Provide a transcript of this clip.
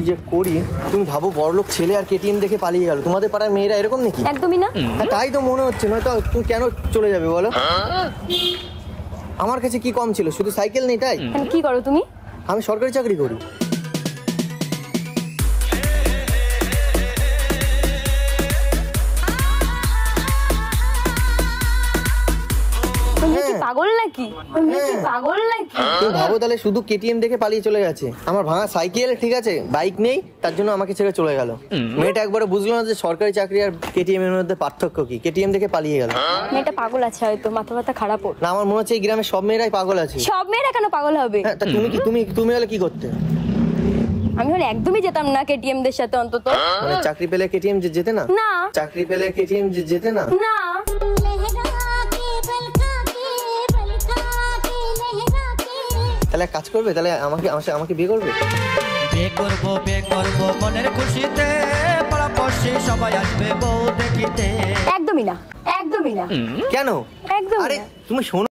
যে করি, তুমি ভাবো বড়লোক ছেলে আর কেটিএম দেখে পালিয়ে গেল। তোমাদের পাড়ার মেয়েরা এরকম নাকি? একদমই না। তাই তো মনে হচ্ছে। নয়তো তুমি কেন চলে যাবে বলো? আমার কাছে কি কম ছিল? শুধু সাইকেল নেই তাই? কি করো তুমি? আমি সরকারি চাকরি করি। পাগল নাকি? পাগল নাকি? তুমি ভাবো তাহলে শুধু কেটিএম দেখে পালিয়ে চলে গেছে। আমার ভাঙা সাইকেল, ঠিক আছে, বাইক নেই, তার জন্য আমাকে ছেড়ে চলে গেল। মেয়েটা একবারে বুঝলো না যে সরকারি চাকরি আর কেটিএম এর মধ্যে পার্থক্য কি। কেটিএম দেখে পালিয়ে গেল। মেয়েটা পাগল আছে হয়তো, মাথা ব্যথা খারাপ ওর। না, আমার মনে হচ্ছে এই গ্রামে সব মেয়েরাই পাগল আছে। সব মেয়েরা কেন পাগল হবে? হ্যাঁ, তা তুমি হলে কি করতে? আমি হলে একদমই যেতাম না কেটিএম দের সাথে অন্তত। মানে চাকরি পেলে কেটিএম যেতে না? না। চাকরি পেলে কেটিএম যেতে না? না। তাহলে কাজ করবে, তাহলে আমাকে বিয়ে করবে? বিয়ে করব মনের খুশিতে, পাড়াপড়শি সবাই আসবে বউ দেখিতে। একদমই না, একদমই না। কেন? একদমই আরে না। তুমি শোনো।